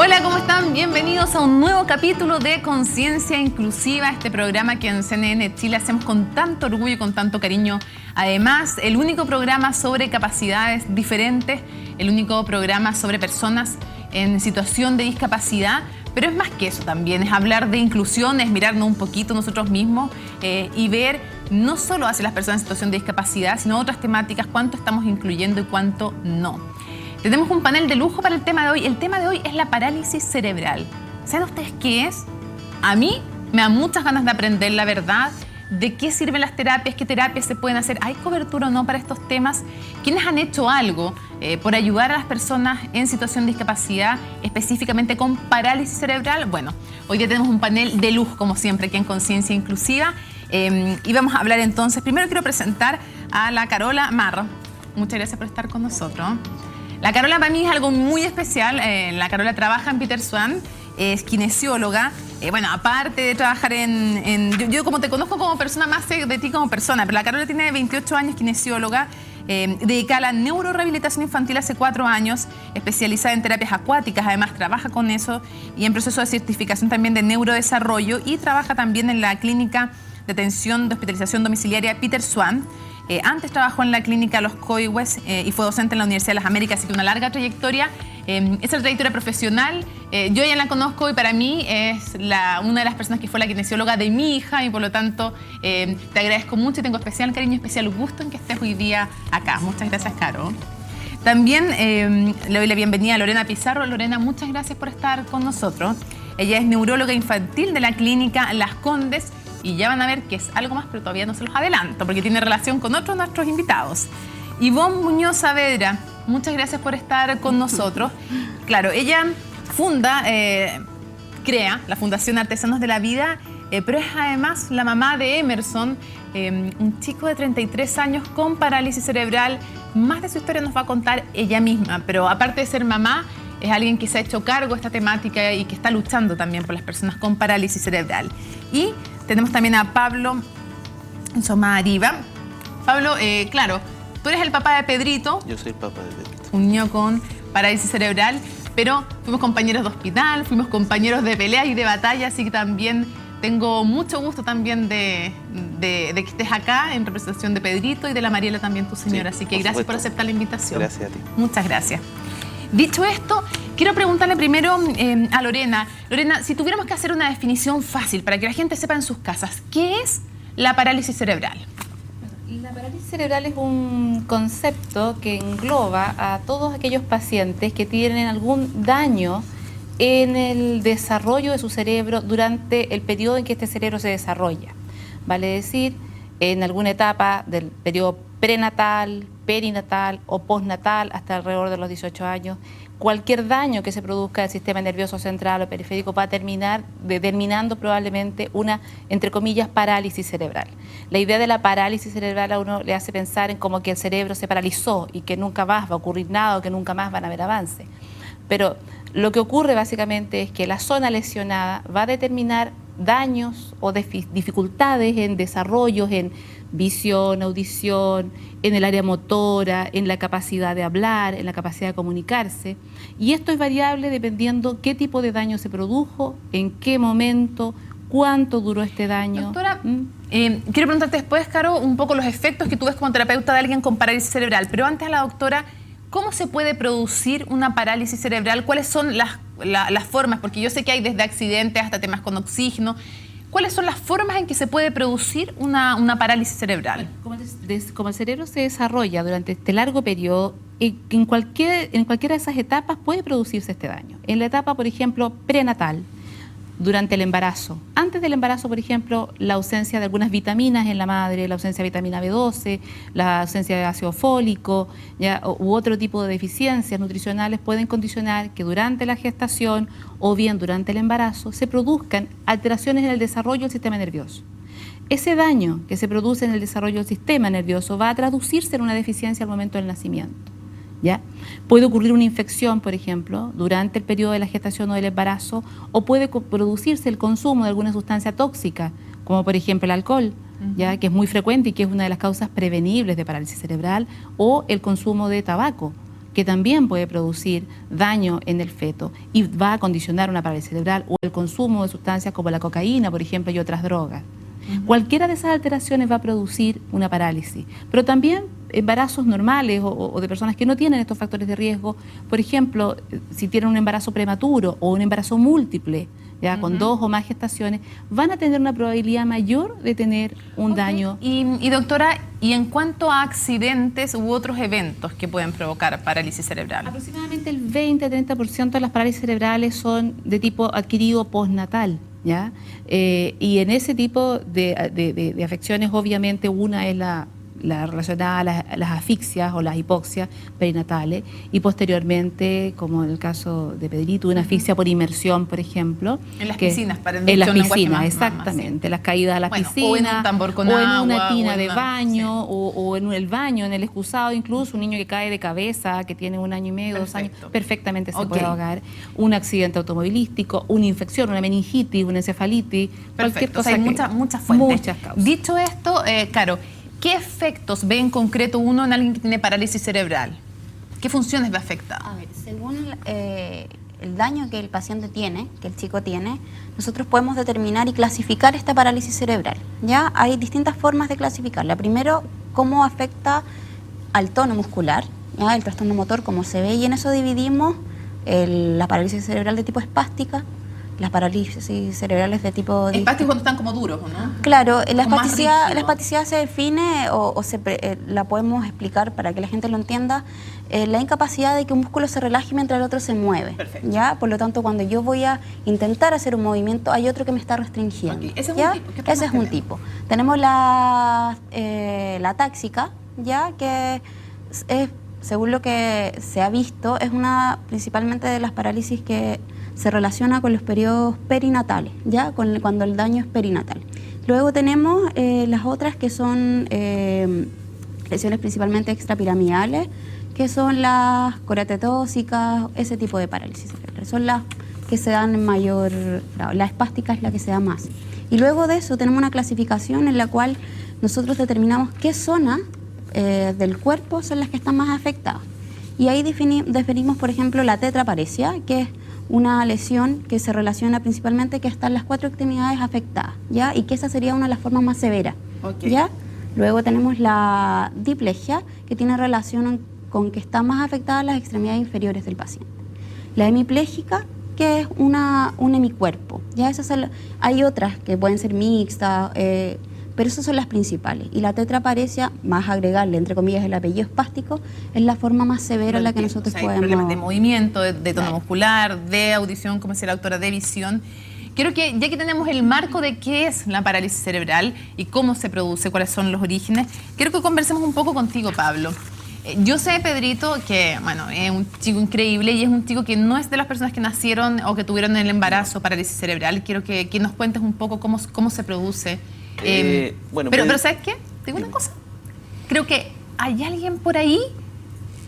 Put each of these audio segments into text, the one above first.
Hola, ¿cómo están? Bienvenidos a un nuevo capítulo de Conciencia Inclusiva, este programa que en CNN Chile hacemos con tanto orgullo y con tanto cariño. Además, el único programa sobre capacidades diferentes, el único programa sobre personas en situación de discapacidad, pero es más que eso también, es hablar de inclusión, es mirarnos un poquito nosotros mismos y ver no solo hacia las personas en situación de discapacidad, sino otras temáticas, cuánto estamos incluyendo y cuánto no. Tenemos un panel de lujo para el tema de hoy. El tema de hoy es la parálisis cerebral. ¿Saben ustedes qué es? A mí me da muchas ganas de aprender la verdad, de qué sirven las terapias, qué terapias se pueden hacer, ¿hay cobertura o no para estos temas? ¿Quiénes han hecho algo por ayudar a las personas en situación de discapacidad, específicamente con parálisis cerebral? Bueno, hoy día tenemos un panel de lujo, como siempre, aquí en Conciencia Inclusiva. Y vamos a hablar entonces, primero quiero presentar a la Carola Marro. Muchas gracias por estar con nosotros. La Carola para mí es algo muy especial. La Carola trabaja en Peter Swan, es kinesióloga. Bueno, aparte de trabajar yo como te conozco como persona, más sé de ti como persona, pero la Carola tiene 28 años, kinesióloga, dedicada a la neurorehabilitación infantil hace 4 años, especializada en terapias acuáticas, además trabaja con eso y en proceso de certificación también de neurodesarrollo y trabaja también en la clínica de atención de hospitalización domiciliaria Peter Swan. Antes trabajó en la clínica Los Coihues y fue docente en la Universidad de las Américas, así que una larga trayectoria. Esa trayectoria profesional, yo ya la conozco y para mí es una de las personas que fue la kinesióloga de mi hija y por lo tanto te agradezco mucho y tengo especial cariño y especial gusto en que estés hoy día acá. Muchas gracias, Caro. También le doy la bienvenida a Lorena Pizarro. Lorena, muchas gracias por estar con nosotros. Ella es neuróloga infantil de la clínica Las Condes. Y ya van a ver que es algo más, pero todavía no se los adelanto, porque tiene relación con otros de nuestros invitados. Ivonne Muñoz Saavedra, muchas gracias por estar con nosotros. Claro, ella crea la Fundación Artesanos de la Vida, pero es además la mamá de Emerson, un chico de 33 años con parálisis cerebral. Más de su historia nos va a contar ella misma, pero aparte de ser mamá, es alguien que se ha hecho cargo de esta temática y que está luchando también por las personas con parálisis cerebral. Y tenemos también a Pablo Somariva. Pablo, claro, tú eres el papá de Pedrito. Yo soy el papá de Pedrito. Un niño con parálisis cerebral, pero fuimos compañeros de hospital, fuimos compañeros de pelea y de batalla, así que también tengo mucho gusto también de que estés acá en representación de Pedrito y de la Mariela también, tu señora. Sí, así que gracias por aceptar la invitación. Gracias a ti. Muchas gracias. Dicho esto, quiero preguntarle primero a Lorena. Lorena, si tuviéramos que hacer una definición fácil para que la gente sepa en sus casas, ¿qué es la parálisis cerebral? La parálisis cerebral es un concepto que engloba a todos aquellos pacientes que tienen algún daño en el desarrollo de su cerebro durante el periodo en que este cerebro se desarrolla. Vale decir, en alguna etapa del periodo prenatal, perinatal o postnatal hasta alrededor de los 18 años, cualquier daño que se produzca del sistema nervioso central o periférico va a terminar determinando probablemente una, entre comillas, parálisis cerebral. La idea de la parálisis cerebral a uno le hace pensar en como que el cerebro se paralizó y que nunca más va a ocurrir nada o que nunca más van a haber avance. Pero lo que ocurre básicamente es que la zona lesionada va a determinar daños o dificultades en desarrollos, en visión, audición, en el área motora, en la capacidad de hablar, en la capacidad de comunicarse. Y esto es variable dependiendo qué tipo de daño se produjo, en qué momento, cuánto duró este daño. Doctora, quiero preguntarte después, Caro, un poco los efectos que tú ves como terapeuta de alguien con parálisis cerebral. Pero antes a la doctora, ¿cómo se puede producir una parálisis cerebral? ¿Cuáles son las formas? Porque yo sé que hay desde accidentes hasta temas con oxígeno. ¿Cuáles son las formas en que se puede producir una parálisis cerebral? Como el cerebro se desarrolla durante este largo periodo, en cualquiera de esas etapas puede producirse este daño. En la etapa, por ejemplo, prenatal, durante el embarazo. Antes del embarazo, por ejemplo, la ausencia de algunas vitaminas en la madre, la ausencia de vitamina B12, la ausencia de ácido fólico u otro tipo de deficiencias nutricionales pueden condicionar que durante la gestación o bien durante el embarazo se produzcan alteraciones en el desarrollo del sistema nervioso. Ese daño que se produce en el desarrollo del sistema nervioso va a traducirse en una deficiencia al momento del nacimiento. ¿Ya? Puede ocurrir una infección, por ejemplo, durante el periodo de la gestación o del embarazo, o puede producirse el consumo de alguna sustancia tóxica, como por ejemplo el alcohol, ¿ya? Que es muy frecuente y que es una de las causas prevenibles de parálisis cerebral, o el consumo de tabaco, que que también puede producir daño en el feto y va a condicionar una parálisis cerebral, o el consumo de sustancias como la cocaína, por ejemplo, y otras drogas. Cualquiera de esas alteraciones va a producir una parálisis, pero también embarazos normales o de personas que no tienen estos factores de riesgo, por ejemplo, si tienen un embarazo prematuro o un embarazo múltiple, ya con 2 o más gestaciones, van a tener una probabilidad mayor de tener un daño. Y doctora, ¿y en cuanto a accidentes u otros eventos que pueden provocar parálisis cerebral? Aproximadamente el 20-30% de las parálisis cerebrales son de tipo adquirido postnatal. ¿Ya? Y en ese tipo de afecciones, obviamente, una es la relacionada a las asfixias o las hipoxias perinatales, y posteriormente, como en el caso de Pedrito, una asfixia por inmersión, por ejemplo. En las piscinas, para en las piscinas, exactamente, las caídas a la piscina, o en un tambor con agua, agua, en una tina de sí. baño, o en el baño, en el excusado, incluso un niño que cae de cabeza, que tiene 1 año y medio, 2 años, perfectamente se puede ahogar. Un accidente automovilístico, una infección, una meningitis, una encefalitis, cualquier cosa. Hay muchas fuentes. Muchas causas. Dicho esto, Caro, ¿qué efectos ve en concreto uno en alguien que tiene parálisis cerebral? ¿Qué funciones ve afectadas? A ver, según el daño que el paciente tiene, que el chico tiene, nosotros podemos determinar y clasificar esta parálisis cerebral. ¿Ya? Hay distintas formas de clasificarla. Primero, cómo afecta al tono muscular, ¿ya? El trastorno motor, como se ve, y en eso dividimos la parálisis cerebral de tipo espástica, las parálisis cerebrales de tipo... Espásticos cuando están como duros, ¿no? Claro, la espasticidad se define la podemos explicar para que la gente lo entienda, la incapacidad de que un músculo se relaje mientras el otro se mueve. Perfecto. ¿Ya? Por lo tanto, cuando yo voy a intentar hacer un movimiento, hay otro que me está restringiendo. Okay. Ese es ¿ya? un tipo. ¿Qué Ese es un tipo. Tenemos la táxica, ¿ya? Que es, según lo que se ha visto, es una principalmente de las parálisis que se relaciona con los periodos perinatales, ¿ya? Cuando el daño es perinatal. Luego tenemos las otras que son lesiones principalmente extrapiramidales, que son las coratetóxicas, ese tipo de parálisis cerebral. Son las que se dan en mayor grado. La espástica es la que se da más. Y luego de eso tenemos una clasificación en la cual nosotros determinamos qué zonas del cuerpo son las que están más afectadas. Y ahí definimos, por ejemplo, la tetraparesia, que es una lesión que se relaciona principalmente que están las 4 extremidades afectadas, ¿ya? Y que esa sería una de las formas más severas, ¿ya? Luego tenemos la diplegia, que tiene relación con que están más afectadas las extremidades inferiores del paciente. La hemipléjica, que es un hemicuerpo, ¿ya? Hay otras que pueden ser mixtas, pero esas son las principales. Y la tetraparesia, más agregarle, entre comillas, el apellido espástico, es la forma más severa en la que nosotros podemos... Hay problemas de movimiento, de tono muscular, de audición, como decía la doctora, de visión. Quiero que, ya que tenemos el marco de qué es la parálisis cerebral y cómo se produce, cuáles son los orígenes, quiero que conversemos un poco contigo, Pablo. Yo sé, Pedrito, que bueno, es un chico increíble y es un chico que no es de las personas que nacieron o que tuvieron en el embarazo parálisis cerebral. Quiero que nos cuentes un poco cómo se produce. Pero ¿sabes qué? Te digo una cosa. Creo que hay alguien por ahí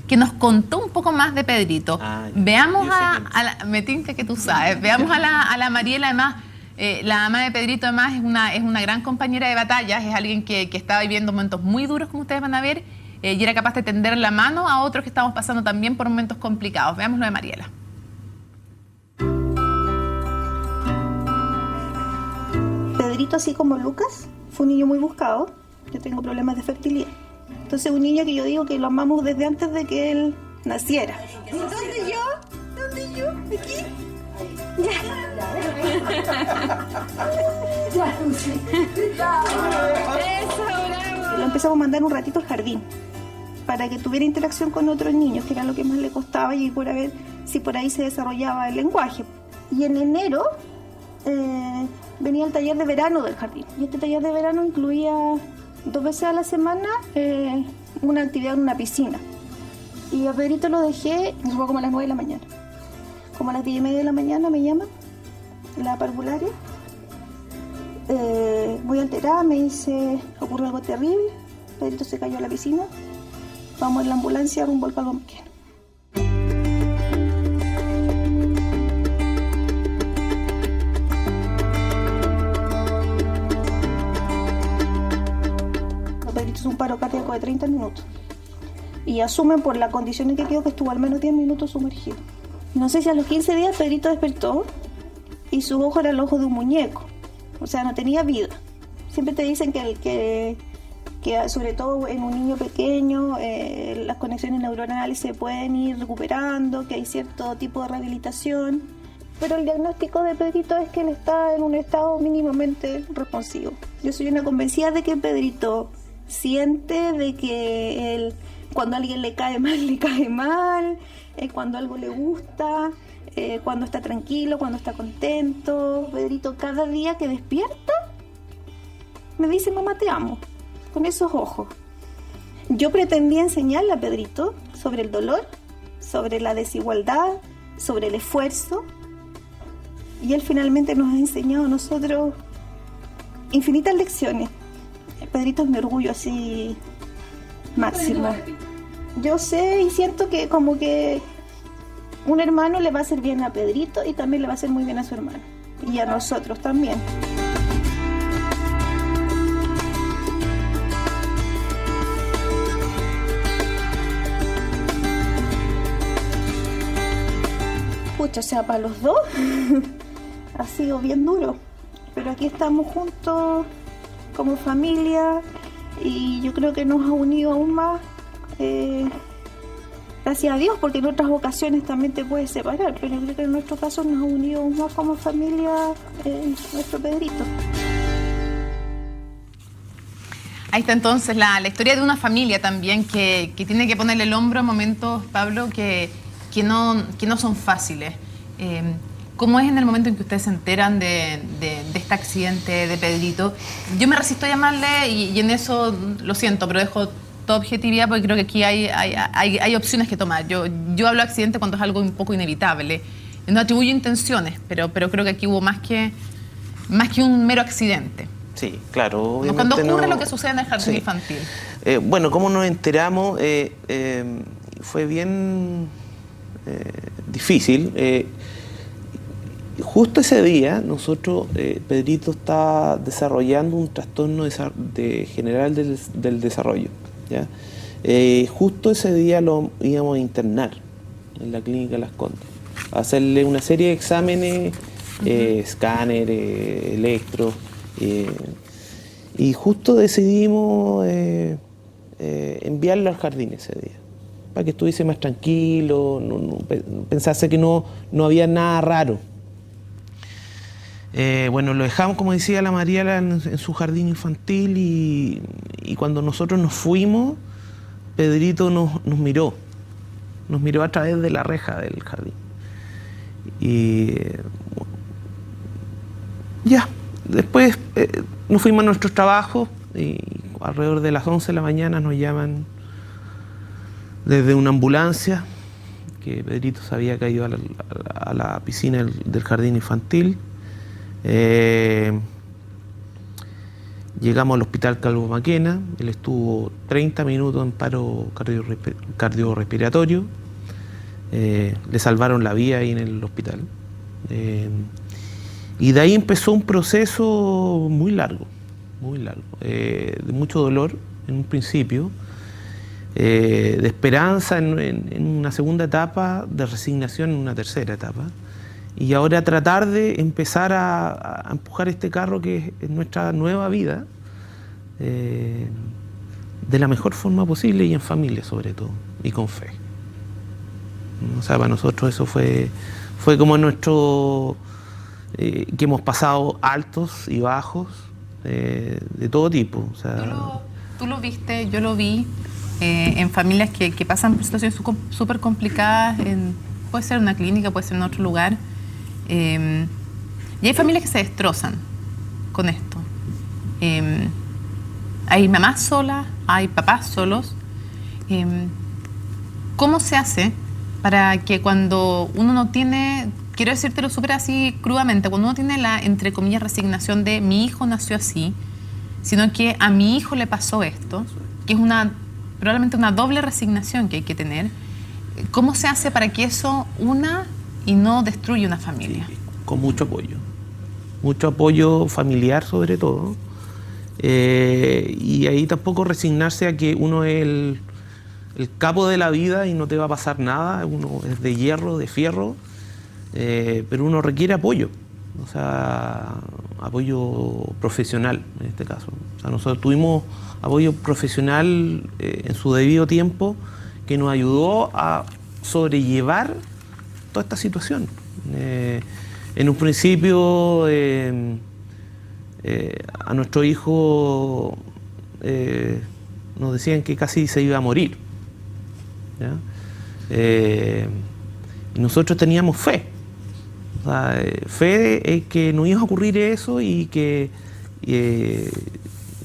que nos contó un poco más de Pedrito. Veamos me tinca que tú sabes. Veamos a la Mariela, además. La mamá de Pedrito, además, es una gran compañera de batallas. Es alguien que estaba viviendo momentos muy duros, como ustedes van a ver, y era capaz de tender la mano a otros que estamos pasando también por momentos complicados. Veamos lo de Mariela. Pedrito, así como Lucas, fue un niño muy buscado. Yo tengo problemas de fertilidad. Entonces, un niño que yo digo que lo amamos desde antes de que él naciera. ¿Dónde yo? ¿Dónde yo? ¿Aquí? Ya. Lo empezamos a mandar un ratito al jardín para que tuviera interacción con otros niños, que era lo que más le costaba, y por ver si por ahí se desarrollaba el lenguaje. Y en enero venía el taller de verano del jardín. Y este taller de verano incluía 2 veces a la semana una actividad en una piscina. Y a Pedrito lo dejé, y fue como a las 9 de la mañana. Como a las 10:30 de la mañana me llaman, la parvularia. Muy alterada, me dice, ocurrió algo terrible. Pedrito se cayó a la piscina. Vamos en la ambulancia rumbo al Palomqueno. Pedrito es un paro cardíaco de 30 minutos. y asumen por la condición en que quedó que estuvo al menos 10 minutos sumergido. No sé si a los 15 días Pedrito despertó y su ojo era el ojo de un muñeco, o sea, no tenía vida. Siempre te dicen que sobre todo en un niño pequeño las conexiones neuronales se pueden ir recuperando, que hay cierto tipo de rehabilitación, pero el diagnóstico de Pedrito es que él está en un estado mínimamente responsivo. Yo soy una convencida de que Pedrito siente, de que él, cuando a alguien le cae mal, cuando algo le gusta, cuando está tranquilo, cuando está contento. Pedrito cada día que despierta me dice: mamá, te amo, con esos ojos. Yo pretendía enseñarle a Pedrito sobre el dolor, sobre la desigualdad, sobre el esfuerzo, y él finalmente nos ha enseñado a nosotros infinitas lecciones. Pedrito es mi orgullo así máximo. Yo sé y siento que como que un hermano le va a hacer bien a Pedrito y también le va a hacer muy bien a su hermano, y a nosotros también. Pucha, o sea, para los dos ha sido bien duro, pero aquí estamos juntos como familia y yo creo que nos ha unido aún más, gracias a Dios, porque en otras ocasiones también te puedes separar, pero yo creo que en nuestro caso nos ha unido aún más como familia nuestro Pedrito. Ahí está entonces la historia de una familia también que tiene que ponerle el hombro a momentos, Pablo, que no son fáciles. ¿Cómo es en el momento en que ustedes se enteran de este accidente de Pedrito? Yo me resisto a llamarle y en eso lo siento, pero dejo toda objetividad porque creo que aquí hay opciones que tomar. Yo hablo de accidente cuando es algo un poco inevitable. No atribuyo intenciones, pero creo que aquí hubo más que un mero accidente. Sí, claro. Cuando ocurre lo que sucede en el jardín infantil. Bueno, ¿cómo nos enteramos? Fue bien difícil. Justo ese día, nosotros, Pedrito está desarrollando un trastorno general del desarrollo, ¿ya? Justo ese día lo íbamos a internar en la clínica Las Condes, a hacerle una serie de exámenes, escáner, electro, y justo decidimos enviarlo al jardín ese día, para que estuviese más tranquilo, pensase que no había nada raro. Bueno, lo dejamos, como decía la Mariela, en su jardín infantil y cuando nosotros nos fuimos, Pedrito nos miró a través de la reja del jardín. Y ya, después nos fuimos a nuestros trabajos y alrededor de las 11 de la mañana nos llaman desde una ambulancia que Pedrito se había caído a la piscina del jardín infantil. Llegamos al hospital Calvo Maquena, él estuvo 30 minutos en paro cardiorrespiratorio, le salvaron la vida ahí en el hospital, y de ahí empezó un proceso muy largo, de mucho dolor en un principio, de esperanza en una segunda etapa, de resignación en una tercera etapa. Y ahora tratar de empezar a empujar este carro que es nuestra nueva vida de la mejor forma posible y en familia sobre todo, y con fe. O sea, para nosotros eso fue como nuestro... que hemos pasado altos y bajos de todo tipo. O sea, tú lo viste, yo lo vi en familias que pasan por situaciones súper complicadas, puede ser en una clínica, puede ser en otro lugar. Y hay familias que se destrozan con esto. Hay mamás solas, hay papás solos. ¿Cómo se hace para que cuando uno no tiene, quiero decírtelo súper así crudamente, cuando uno tiene la, entre comillas, resignación de mi hijo nació así, sino que a mi hijo le pasó esto, que es probablemente una doble resignación que hay que tener, ¿cómo se hace para que eso una y no destruye una familia? Sí, con mucho apoyo familiar sobre todo, y ahí tampoco resignarse a que uno es el capo de la vida y no te va a pasar nada, uno es de hierro, de fierro, pero uno requiere apoyo, o sea, apoyo profesional en este caso. O sea, nosotros tuvimos apoyo profesional en su debido tiempo que nos ayudó a sobrellevar toda esta situación. En un principio a nuestro hijo nos decían que casi se iba a morir, ¿ya? Y nosotros teníamos fe, o sea, fe en que nos iba a ocurrir eso y que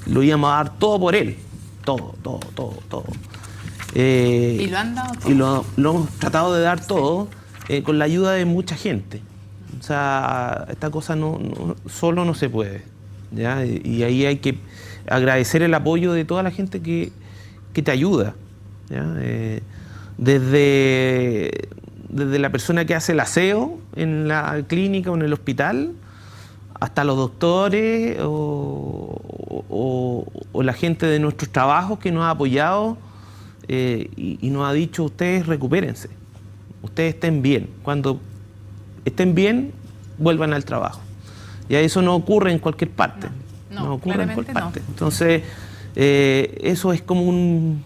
lo íbamos a dar todo por él, todo. Y lo han dado todo. Y lo hemos tratado de dar todo con la ayuda de mucha gente. O sea, esta cosa solo no se puede, ¿ya? Y ahí hay que agradecer el apoyo de toda la gente que te ayuda, ¿ya? Desde la persona que hace el aseo en la clínica o en el hospital, hasta los doctores o la gente de nuestros trabajos que nos ha apoyado y nos ha dicho: ustedes recupérense, ustedes estén bien. Cuando estén bien, vuelvan al trabajo. Y eso no ocurre en cualquier parte. No ocurre en cualquier parte. Entonces, eso es como un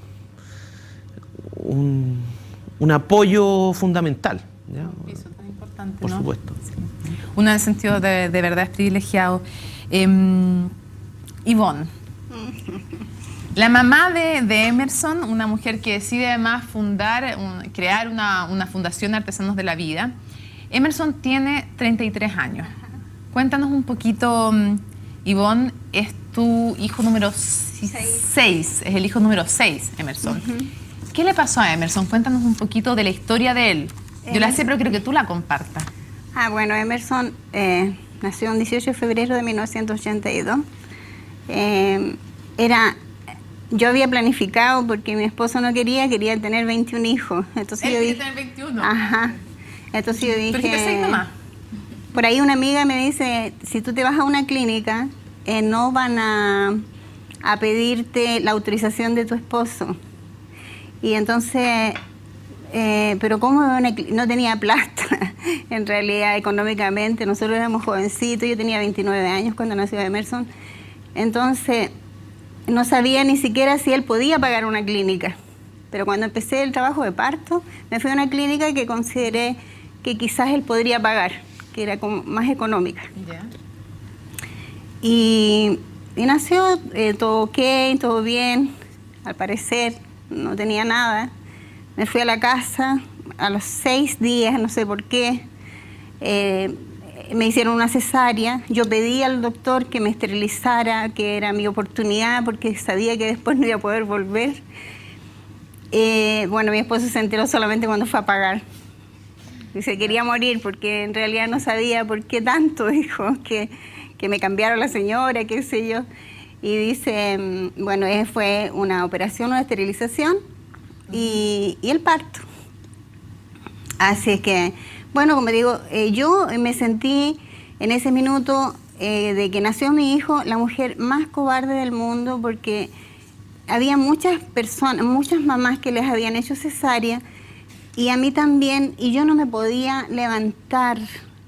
apoyo fundamental, ¿ya? Eso tan importante, Por ¿no? supuesto. Sí. Uno en el sentido de verdad es privilegiado. Ivonne, la mamá de Emerson, una mujer que decide además crear una fundación de artesanos de la vida. Emerson tiene 33 años. Cuéntanos un poquito, Ivonne, es tu hijo número 6, es el hijo número 6, Emerson. ¿Qué le pasó a Emerson? Cuéntanos un poquito de la historia de él. Yo la sé, pero creo que tú la compartas. Bueno, Emerson nació el 18 de febrero de 1982. Yo había planificado, porque mi esposo no quería tener 21 hijos. Entonces Él yo quería dije, tener 21. Ajá. Entonces yo dije, ¿Pero qué seis nomás? por ahí una amiga me dice, si tú te vas a una clínica, no van a pedirte la autorización de tu esposo. Y entonces, pero como no tenía plata, en realidad económicamente, nosotros éramos jovencitos, yo tenía 29 años cuando nació Emerson, entonces no sabía ni siquiera si él podía pagar una clínica. Pero cuando empecé el trabajo de parto, me fui a una clínica que consideré que quizás él podría pagar, que era como más económica. Yeah. Y nació todo ok, todo bien, al parecer, no tenía nada. Me fui a la casa, a los 6 días, no sé por qué, me hicieron una cesárea. Yo pedí al doctor que me esterilizara, que era mi oportunidad, porque sabía que después no iba a poder volver. Bueno, mi esposo se enteró solamente cuando fue a pagar. Y se quería morir, porque en realidad no sabía por qué tanto, dijo, que me cambiaron la señora, qué sé yo. Y dice, bueno, fue una operación, una esterilización y el parto. Así es que, bueno, como digo, yo me sentí en ese minuto de que nació mi hijo, la mujer más cobarde del mundo, porque había muchas personas, muchas mamás que les habían hecho cesárea, y a mí también, y yo no me podía levantar,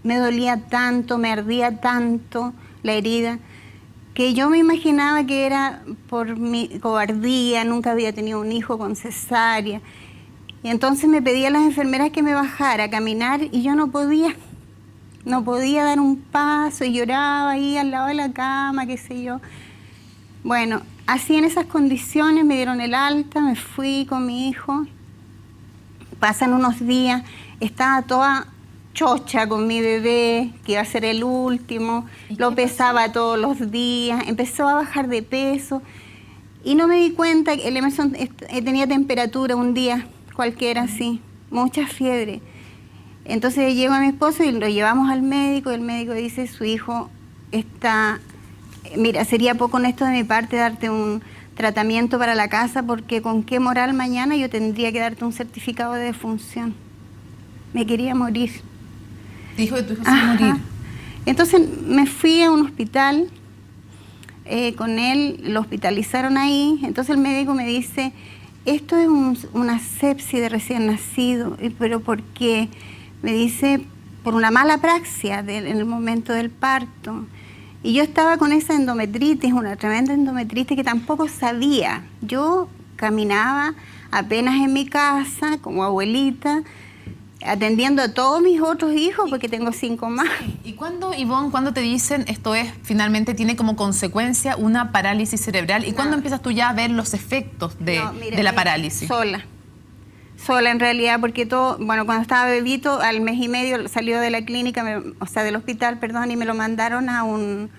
me dolía tanto, me ardía tanto la herida, que yo me imaginaba que era por mi cobardía, nunca había tenido un hijo con cesárea. Y entonces me pedía a las enfermeras que me bajara a caminar y yo no podía dar un paso y lloraba ahí al lado de la cama, qué sé yo. Bueno, así en esas condiciones me dieron el alta, me fui con mi hijo. Pasan unos días, estaba toda chocha con mi bebé, que iba a ser el último, lo pesaba todos los días, empezó a bajar de peso y no me di cuenta que el Emerson tenía temperatura un día cualquiera así, mucha fiebre. Entonces llego a mi esposo y lo llevamos al médico y el médico dice, su hijo está, mira, sería poco honesto de mi parte darte un tratamiento para la casa, porque con qué moral mañana yo tendría que darte un certificado de defunción. Me quería morir. Dijo que tu hijo se iba a morir. Entonces me fui a un hospital con él, lo hospitalizaron ahí. Entonces el médico me dice, esto es una sepsis de recién nacido, pero ¿por qué? Me dice, por una mala praxia en el momento del parto. Y yo estaba con esa endometritis, una tremenda endometritis que tampoco sabía. Yo caminaba apenas en mi casa como abuelita, atendiendo a todos mis otros hijos, porque tengo 5 más. ¿Y cuándo, Ivonne, cuando te dicen esto es, finalmente tiene como consecuencia una parálisis cerebral? ¿Y cuándo empiezas tú ya a ver los efectos de la parálisis? Sola en realidad, porque todo, bueno, cuando estaba bebito, al mes y medio salió de la clínica, o sea, del hospital, perdón, y me lo mandaron a un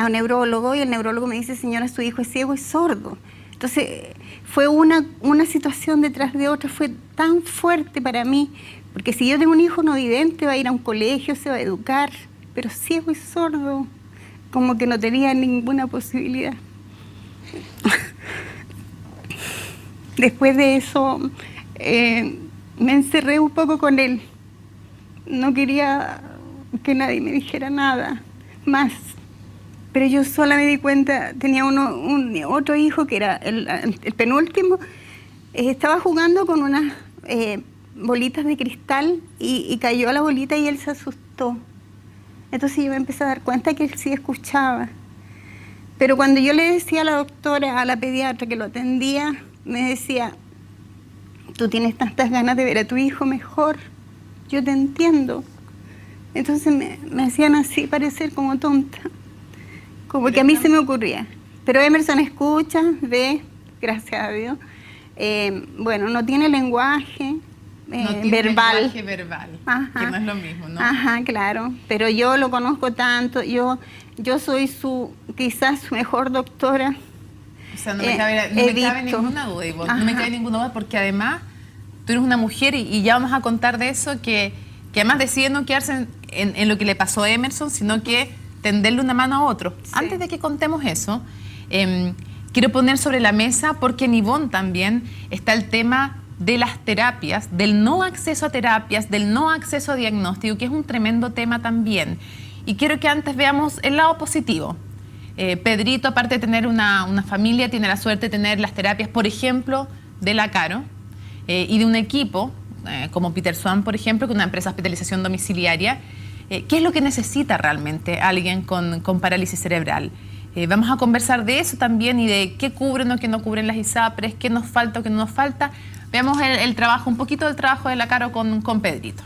neurólogo, y el neurólogo me dice, señora, su hijo es ciego y sordo. Entonces, fue una situación detrás de otra, fue tan fuerte para mí, porque si yo tengo un hijo no vidente, va a ir a un colegio, se va a educar, pero ciego y sordo, como que no tenía ninguna posibilidad. Después de eso, me encerré un poco con él. No quería que nadie me dijera nada más. Pero yo sola me di cuenta, tenía otro hijo que era el penúltimo, estaba jugando con unas bolitas de cristal y cayó la bolita y él se asustó. Entonces yo me empecé a dar cuenta que él sí escuchaba. Pero cuando yo le decía a la doctora, a la pediatra que lo atendía, me decía, tú tienes tantas ganas de ver a tu hijo mejor, yo te entiendo. Entonces me hacían así parecer como tonta. Como que a mí se me ocurría. Pero Emerson escucha, ve, gracias a Dios. Bueno, no tiene lenguaje verbal. Lenguaje verbal, que no es lo mismo, ¿no? Ajá, claro. Pero yo lo conozco tanto, yo soy quizás su mejor doctora. O sea, no me cabe ninguna duda, Ivonne. No me cabe ninguna duda porque además tú eres una mujer y ya vamos a contar de eso, que además decide no quedarse en lo que le pasó a Emerson, sino que tenderle una mano a otro. Sí. Antes de que contemos eso, quiero poner sobre la mesa, porque en Ivonne también está el tema de las terapias, del no acceso a terapias, del no acceso a diagnóstico, que es un tremendo tema también. Y quiero que antes veamos el lado positivo. Pedrito, aparte de tener una familia, tiene la suerte de tener las terapias, por ejemplo, de la Caro y de un equipo, como Peter Swan, por ejemplo, con una empresa de hospitalización domiciliaria. ¿Qué es lo que necesita realmente alguien con parálisis cerebral? Vamos a conversar de eso también y de qué cubren o qué no cubren las ISAPRES, qué nos falta o qué no nos falta. Veamos el trabajo, un poquito del trabajo de la Caro con Pedrito.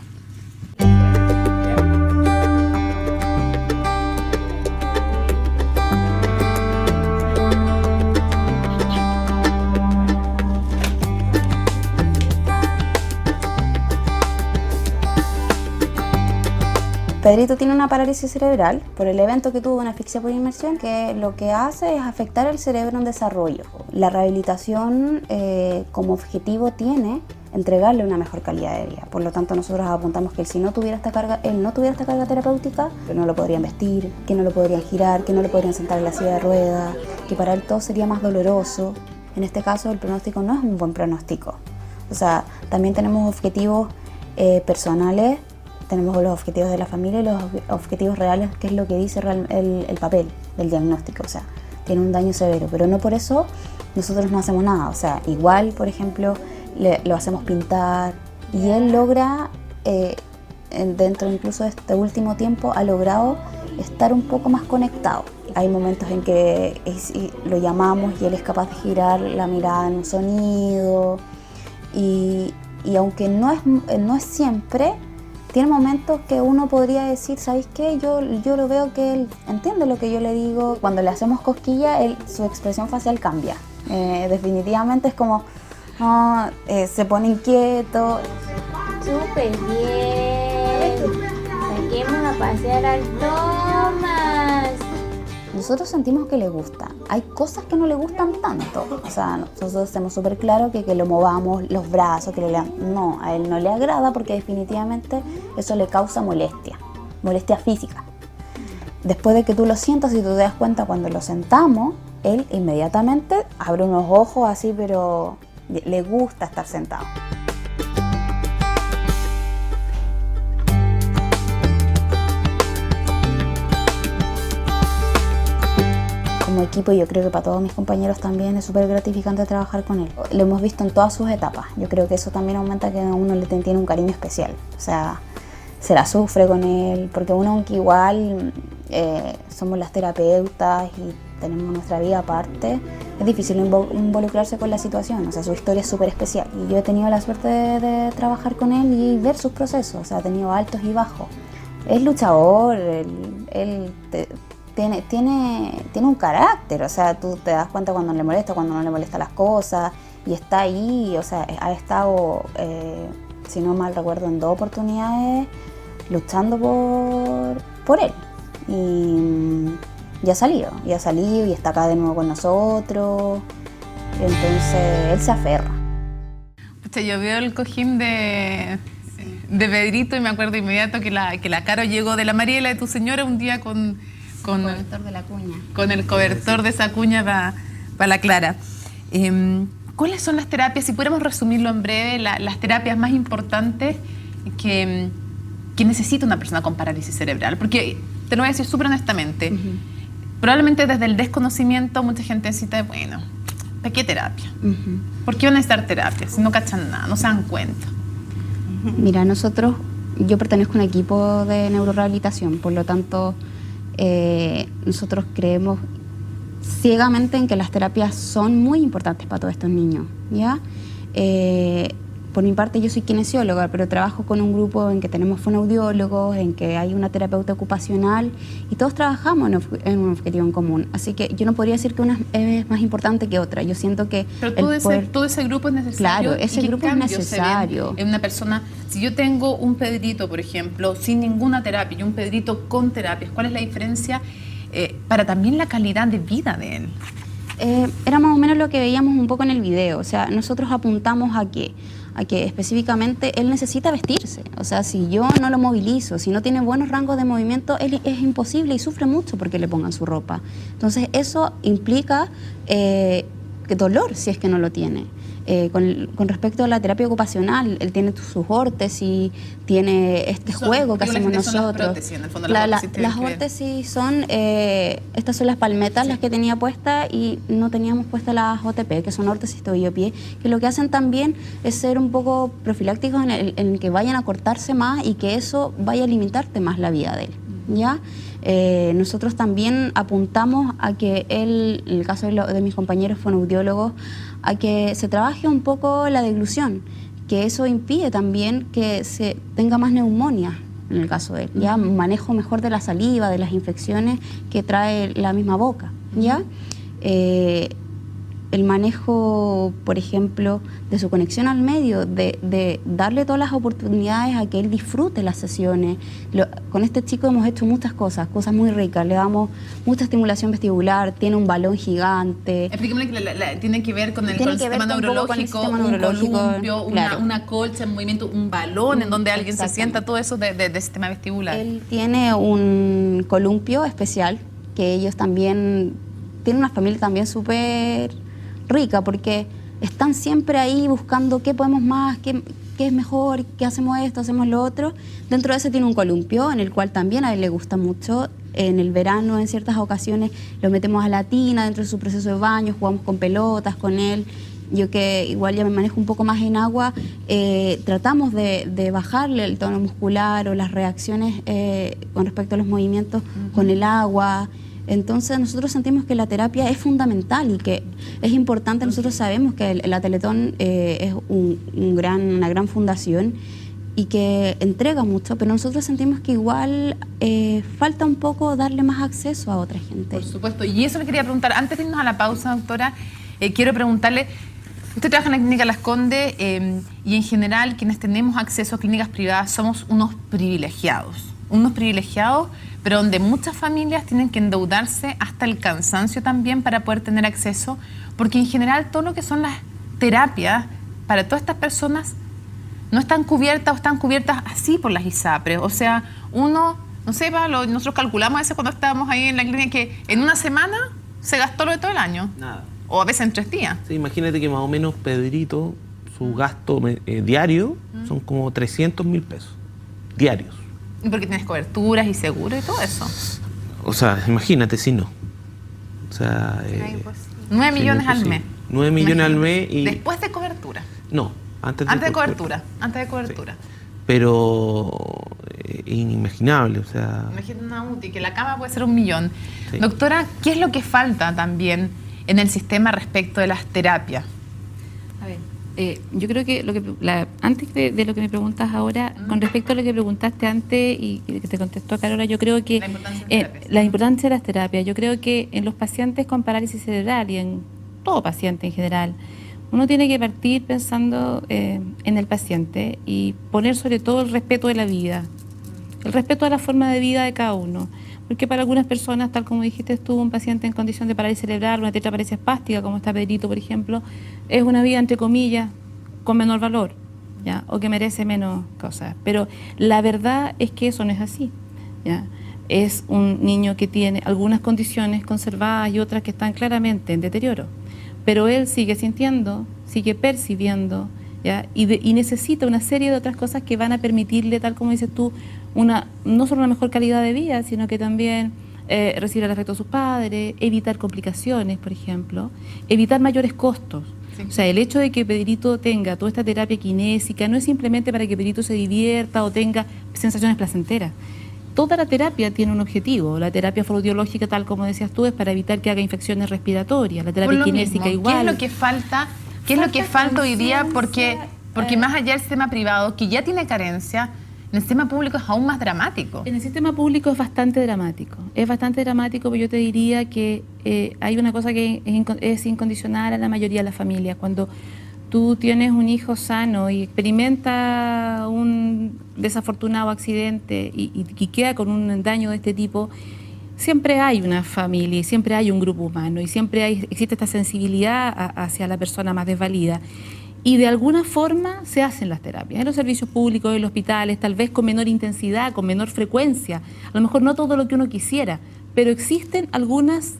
Pedrito tiene una parálisis cerebral por el evento que tuvo, una asfixia por inmersión, que lo que hace es afectar el cerebro en desarrollo. La rehabilitación como objetivo tiene entregarle una mejor calidad de vida. Por lo tanto, nosotros apuntamos que si no tuviera esta carga, él no tuviera esta carga terapéutica, que no lo podrían vestir, que no lo podrían girar, que no lo podrían sentar en la silla de ruedas, que para él todo sería más doloroso. En este caso, el pronóstico no es un buen pronóstico. O sea, también tenemos objetivos personales. Tenemos los objetivos de la familia y los objetivos reales, que es lo que dice el papel del diagnóstico. O sea, tiene un daño severo, pero no por eso nosotros no hacemos nada. O sea, igual, por ejemplo, lo hacemos pintar y él logra, dentro incluso de este último tiempo, ha logrado estar un poco más conectado. Hay momentos en que lo llamamos y él es capaz de girar la mirada en un sonido y aunque no es siempre, tiene momentos que uno podría decir, ¿sabéis qué? Yo lo veo que él entiende lo que yo le digo. Cuando le hacemos cosquilla, su expresión facial cambia. Definitivamente es como, se pone inquieto. ¡Súper bien! Saquemos a pasear al Tomás. Nosotros sentimos que le gusta. Hay cosas que no le gustan tanto. O sea, nosotros tenemos súper claro que lo movamos, los brazos, no, a él no le agrada porque definitivamente eso le causa molestia física. Después de que tú lo sientas y tú te das cuenta cuando lo sentamos, él inmediatamente abre unos ojos así, pero le gusta estar sentado. como equipo, y yo creo que para todos mis compañeros también es súper gratificante trabajar con él. Lo hemos visto en todas sus etapas. Yo creo que eso también aumenta que a uno le tiene un cariño especial. O sea, se la sufre con él, porque uno, aunque igual somos las terapeutas y tenemos nuestra vida aparte, es difícil involucrarse con la situación. O sea, su historia es súper especial. Y yo he tenido la suerte de trabajar con él y ver sus procesos. O sea, ha tenido altos y bajos. Es luchador, él tiene un carácter, o sea, tú te das cuenta cuando le molesta, cuando no le molesta las cosas, y está ahí, o sea, ha estado, si no mal recuerdo, en 2 oportunidades luchando por él. Y ha salido y está acá de nuevo con nosotros, entonces él se aferra. Pucha, yo veo el cojín de Pedrito y me acuerdo inmediato que la Caro llegó de la Mariela, de tu señora, un día con El cobertor de la cuña. Con el cobertor de esa cuña para la Clara. ¿Cuáles son las terapias, si pudiéramos resumirlo en breve, las terapias más importantes que necesita una persona con parálisis cerebral? Porque te lo voy a decir súper honestamente, probablemente desde el desconocimiento mucha gente necesita, bueno, ¿para qué terapia? ¿Por qué van a necesitar terapia si no cachan nada, no se dan cuenta? Mira, yo pertenezco a un equipo de neurorehabilitación, por lo tanto, nosotros creemos ciegamente en que las terapias son muy importantes para todos estos niños, ¿ya? Por mi parte, yo soy kinesióloga, pero trabajo con un grupo en que tenemos fonoaudiólogos, en que hay una terapeuta ocupacional y todos trabajamos en un objetivo en común. Así que yo no podría decir que una es más importante que otra. Yo siento que pero todo ese grupo es necesario. Claro, ese grupo es necesario. En una persona, si yo tengo un Pedrito, por ejemplo, sin ninguna terapia y un Pedrito con terapias, ¿cuál es la diferencia para también la calidad de vida de él? Era más o menos lo que veíamos un poco en el video. O sea, nosotros apuntamos a que específicamente él necesita vestirse. O sea, si yo no lo movilizo, si no tiene buenos rangos de movimiento, él es imposible y sufre mucho porque le pongan su ropa. Entonces eso implica dolor si es que no lo tiene. Con respecto a la terapia ocupacional, él tiene sus órtesis, tiene juego que hacemos nosotros. Las órtesis son, estas son las palmetas las que tenía puestas y no teníamos puestas las OTP, que son órtesis tobillo-pie, que lo que hacen también es ser un poco profilácticos en que vayan a cortarse más y que eso vaya a limitarte más la vida de él, ¿ya? Nosotros también apuntamos a que él, en el caso de mis compañeros fonoaudiólogos, a que se trabaje un poco la deglución, que eso impide también que se tenga más neumonía en el caso de él, ya manejo mejor de la saliva, de las infecciones que trae la misma boca, ¿ya? El manejo, por ejemplo, de su conexión al medio, de darle todas las oportunidades a que él disfrute las sesiones. Con este chico hemos hecho muchas cosas muy ricas. Le damos mucha estimulación vestibular, tiene un balón gigante. Explíqueme que tiene que ver con el sistema neurológico, un columpio, claro, una colcha en movimiento, un balón en donde alguien se sienta, todo eso de sistema vestibular. Él tiene un columpio especial, que ellos también tienen una familia también súper rica, porque están siempre ahí buscando qué podemos más, qué es mejor, qué hacemos esto, hacemos lo otro. Dentro de ese tiene un columpio, en el cual también a él le gusta mucho. En el verano, en ciertas ocasiones, lo metemos a la tina dentro de su proceso de baño, jugamos con pelotas con él. Yo que igual ya me manejo un poco más en agua, tratamos de bajarle el tono muscular o las reacciones con respecto a los movimientos con el agua. Entonces nosotros sentimos que la terapia es fundamental y que es importante. Nosotros sabemos que la Teletón es una gran fundación y que entrega mucho, pero nosotros sentimos que igual falta un poco darle más acceso a otra gente. Por supuesto, y eso le quería preguntar, antes de irnos a la pausa, doctora, quiero preguntarle, usted trabaja en la Clínica Las Condes y en general quienes tenemos acceso a clínicas privadas somos unos privilegiados, pero donde muchas familias tienen que endeudarse hasta el cansancio también para poder tener acceso, porque en general todo lo que son las terapias para todas estas personas no están cubiertas o están cubiertas así por las ISAPRES. O sea, uno, no sé, nosotros calculamos a veces cuando estábamos ahí en la clínica que en una semana se gastó lo de todo el año. Nada. O a veces en 3 días. Sí, imagínate que más o menos Pedrito, su gasto diario son como 300.000 pesos diarios. Porque tienes coberturas y seguros y todo eso. O sea, imagínate si no. O sea, 9 millones al mes. 9 millones al mes y... Después de cobertura. No, antes de cobertura. Antes de cobertura. Sí. Pero inimaginable, o sea... Imagínate una UTI, que la cama puede ser 1 millón. Sí. Doctora, ¿qué es lo que falta también en el sistema respecto de las terapias? A ver, yo creo que, antes de lo que me preguntas ahora, con respecto a lo que preguntaste antes y que te contestó Carola, yo creo que la importancia de las terapias, yo creo que en los pacientes con parálisis cerebral y en todo paciente en general, uno tiene que partir pensando en el paciente y poner sobre todo el respeto de la vida, el respeto a la forma de vida de cada uno. Porque para algunas personas, tal como dijiste tú, un paciente en condición de parálisis cerebral, una tetraparesia espástica, como está Pedrito, por ejemplo, es una vida, entre comillas, con menor valor, ¿ya? O que merece menos cosas. Pero la verdad es que eso no es así, ¿ya? Es un niño que tiene algunas condiciones conservadas y otras que están claramente en deterioro. Pero él sigue sintiendo, sigue percibiendo, ¿ya? Y necesita una serie de otras cosas que van a permitirle, tal como dices tú, no solo una mejor calidad de vida, sino que también recibir el afecto de sus padres, evitar complicaciones, por ejemplo, evitar mayores costos. Sí. O sea, el hecho de que Pedrito tenga toda esta terapia kinésica no es simplemente para que Pedrito se divierta o tenga sensaciones placenteras. Toda la terapia tiene un objetivo. La terapia fonoaudiológica, tal como decías tú, es para evitar que haga infecciones respiratorias. La terapia kinésica igual. ¿Qué es lo que falta? ¿Qué es lo que falta hoy día? Porque más allá del sistema privado, que ya tiene carencia, en el sistema público es aún más dramático. En el sistema público es bastante dramático. Es bastante dramático, pero yo te diría que hay una cosa que es incondicional a la mayoría de las familias. Cuando tú tienes un hijo sano y experimenta un desafortunado accidente y queda con un daño de este tipo, siempre hay una familia, siempre hay un grupo humano y siempre existe esta sensibilidad hacia la persona más desvalida. Y de alguna forma se hacen las terapias, en los servicios públicos, en los hospitales, tal vez con menor intensidad, con menor frecuencia, a lo mejor no todo lo que uno quisiera, pero existen algunas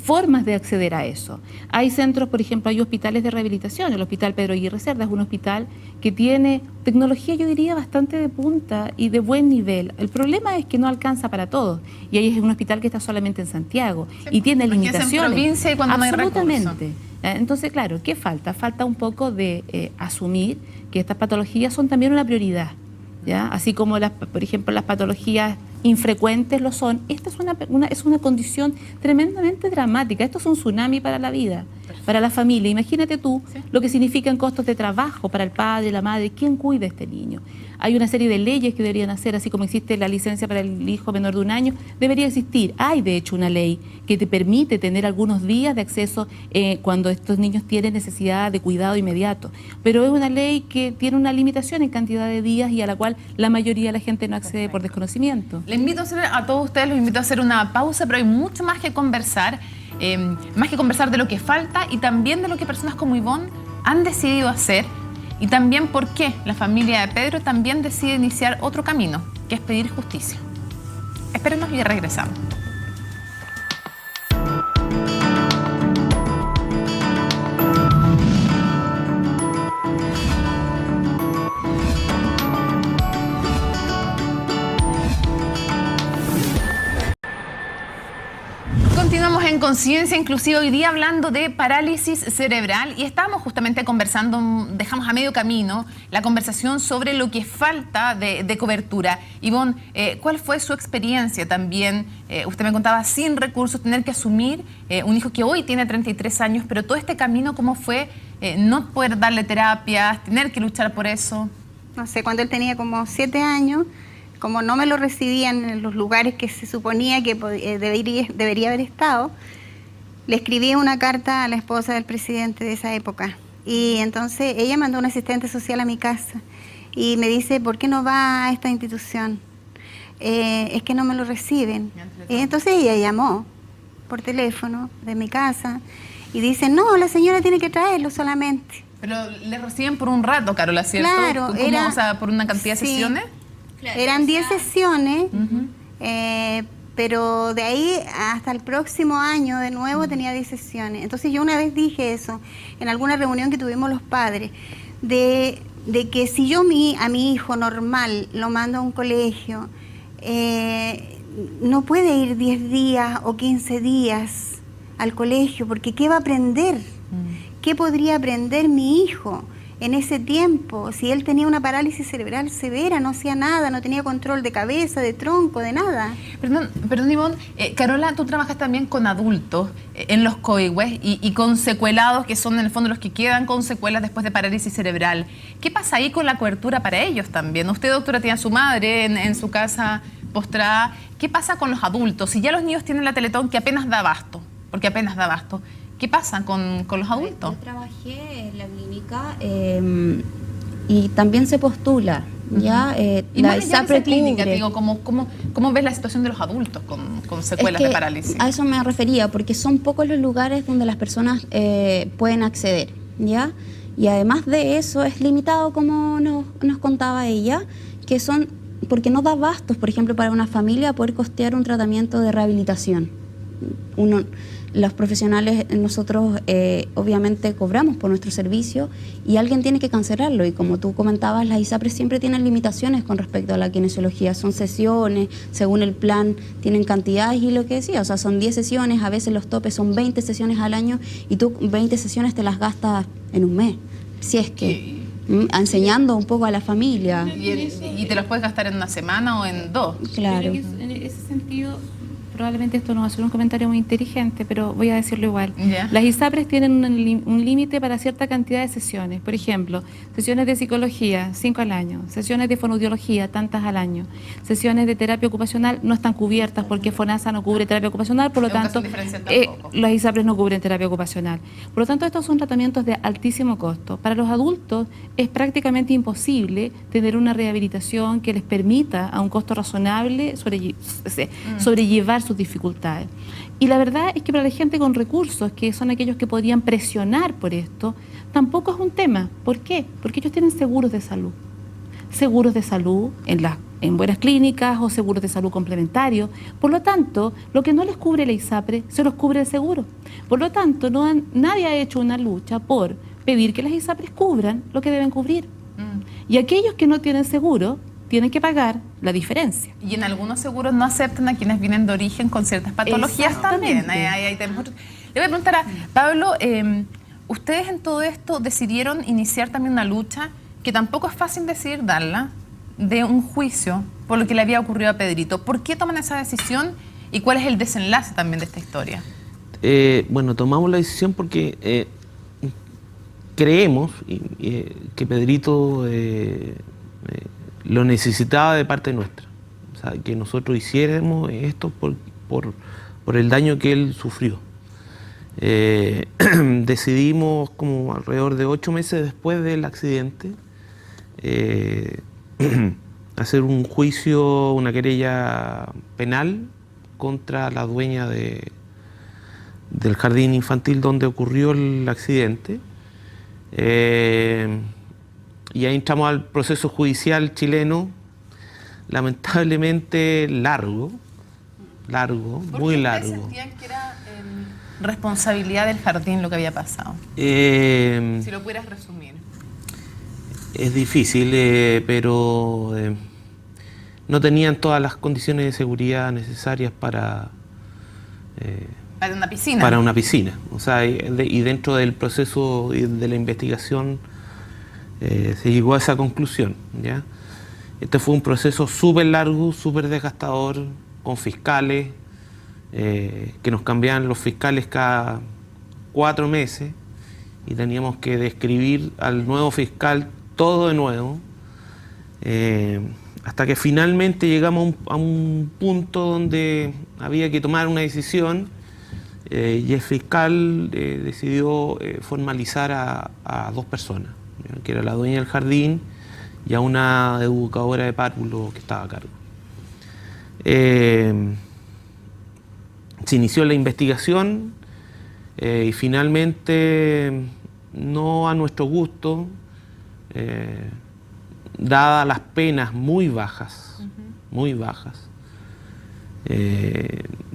formas de acceder a eso. Hay centros, por ejemplo, hay hospitales de rehabilitación. El Hospital Pedro Aguirre Cerda es un hospital que tiene tecnología, yo diría, bastante de punta y de buen nivel. El problema es que no alcanza para todos. Y ahí es un hospital que está solamente en Santiago y tiene limitaciones. Es en provincia y cuando absolutamente. No hay recursos. Entonces, claro, ¿qué falta? Falta un poco de asumir que estas patologías son también una prioridad, ¿ya? Así como, por ejemplo, las patologías infrecuentes lo son. Esta es una condición tremendamente dramática. Esto es un tsunami para la vida, para la familia. Imagínate tú lo que significan costos de trabajo para el padre, la madre. ¿Quién cuida a este niño? Hay una serie de leyes que deberían hacer, así como existe la licencia para el hijo menor de 1 año, debería existir. Hay, de hecho, una ley que te permite tener algunos días de acceso cuando estos niños tienen necesidad de cuidado inmediato. Pero es una ley que tiene una limitación en cantidad de días y a la cual la mayoría de la gente no accede por desconocimiento. Les invito a todos ustedes, los invito a hacer una pausa, pero hay mucho más que conversar de lo que falta y también de lo que personas como Ivonne han decidido hacer. Y también por qué la familia de Pedro también decide iniciar otro camino, que es pedir justicia. Espérenos y regresamos. Continuamos en Conciencia Inclusiva, hoy día hablando de parálisis cerebral y estábamos justamente conversando, dejamos a medio camino la conversación sobre lo que falta de cobertura. Ivonne, ¿cuál fue su experiencia también? Usted me contaba, sin recursos, tener que asumir un hijo que hoy tiene 33 años, pero todo este camino, ¿cómo fue? No poder darle terapias, tener que luchar por eso. No sé, cuando él tenía como 7 años, como no me lo recibían en los lugares que se suponía que debería haber estado, le escribí una carta a la esposa del presidente de esa época. Y entonces ella mandó un asistente social a mi casa y me dice, ¿por qué no va a esta institución? Es que no me lo reciben. Y entonces ella llamó por teléfono de mi casa y dice, no, la señora tiene que traerlo solamente. Pero le reciben por un rato, Carola, ¿cierto? Claro. O sea, por una cantidad de sesiones. Claro, eran 10 sesiones, pero de ahí hasta el próximo año de nuevo tenía 10 sesiones. Entonces yo una vez dije eso, en alguna reunión que tuvimos los padres, de que si yo a mi hijo normal lo mando a un colegio, no puede ir 10 días o 15 días al colegio, porque ¿qué va a aprender? ¿Qué podría aprender mi hijo en ese tiempo? Si él tenía una parálisis cerebral severa, no hacía nada, no tenía control de cabeza, de tronco, de nada. Perdón, Ivonne. Carola, tú trabajas también con adultos en los COIHUES y con secuelados, que son en el fondo los que quedan con secuelas después de parálisis cerebral. ¿Qué pasa ahí con la cobertura para ellos también? Usted, doctora, tiene a su madre en su casa postrada. ¿Qué pasa con los adultos? Si ya los niños tienen la Teletón que apenas da abasto, porque apenas da abasto, ¿qué pasa con los adultos? Yo trabajé en la clínica y también se postula, ¿ya? Y la más allá de ISAPRE esa clínica, cubre. digo, ¿cómo ves la situación de los adultos con secuelas Es que de parálisis? a eso me refería, porque son pocos los lugares donde las personas pueden acceder, ¿ya? Y además de eso es limitado, como nos contaba ella, que son, porque no da bastos, por ejemplo, para una familia poder costear un tratamiento de rehabilitación. Los profesionales, nosotros obviamente cobramos por nuestro servicio y alguien tiene que cancelarlo. Y como tú comentabas, las ISAPRES siempre tienen limitaciones con respecto a la kinesiología. Son sesiones, según el plan tienen cantidades y lo que decía, o sea, son 10 sesiones, a veces los topes son 20 sesiones al año y tú 20 sesiones te las gastas en un mes, si es que enseñando un poco a la familia. ¿Y te los puedes gastar en una semana o en 2? Claro. Yo creo que en ese sentido, probablemente esto no va a ser un comentario muy inteligente, pero voy a decirlo igual. Ya. Las ISAPRES tienen un límite para cierta cantidad de sesiones. Por ejemplo, sesiones de psicología, 5 al año. Sesiones de fonoaudiología, tantas al año. Sesiones de terapia ocupacional no están cubiertas porque FONASA no cubre terapia ocupacional, por lo tanto, Educación diferencial tampoco. las ISAPRES no cubren terapia ocupacional. Por lo tanto, estos son tratamientos de altísimo costo. Para los adultos es prácticamente imposible tener una rehabilitación que les permita a un costo razonable sobrellevar sus dificultades. Y la verdad es que para la gente con recursos, que son aquellos que podrían presionar por esto, tampoco es un tema. ¿Por qué? Porque ellos tienen seguros de salud. Seguros de salud en buenas clínicas o seguros de salud complementarios. Por lo tanto, lo que no les cubre la ISAPRE, se los cubre el seguro. Por lo tanto, nadie ha hecho una lucha por pedir que las ISAPRES cubran lo que deben cubrir. Y aquellos que no tienen seguro tienen que pagar la diferencia. Y en algunos seguros no aceptan a quienes vienen de origen con ciertas patologías también. Ahí tenemos otro. Le voy a preguntar a Pablo, ustedes en todo esto decidieron iniciar también una lucha que tampoco es fácil decidir darla, de un juicio por lo que le había ocurrido a Pedrito. ¿Por qué toman esa decisión y cuál es el desenlace también de esta historia? Bueno, tomamos la decisión porque creemos que Pedrito lo necesitaba de parte nuestra. O sea, que nosotros hiciéramos esto por el daño que él sufrió. Decidimos, como alrededor de 8 meses después del accidente, hacer un juicio, una querella penal contra la dueña del jardín infantil donde ocurrió el accidente. Y ahí entramos al proceso judicial chileno, lamentablemente largo, muy largo. ¿Por qué sentían que era responsabilidad del jardín lo que había pasado? Si lo pudieras resumir. Es difícil, pero no tenían todas las condiciones de seguridad necesarias para una piscina. Para una piscina. O sea, y dentro del proceso de la investigación se llegó a esa conclusión, ¿ya? Este fue un proceso súper largo, súper desgastador, con fiscales, que nos cambiaban los fiscales cada 4 meses y teníamos que describir al nuevo fiscal todo de nuevo, hasta que finalmente llegamos a un punto donde había que tomar una decisión y el fiscal decidió formalizar a 2 personas, que era la dueña del jardín y a una educadora de párvulo que estaba a cargo. Se inició la investigación y finalmente, no a nuestro gusto, dadas las penas muy bajas,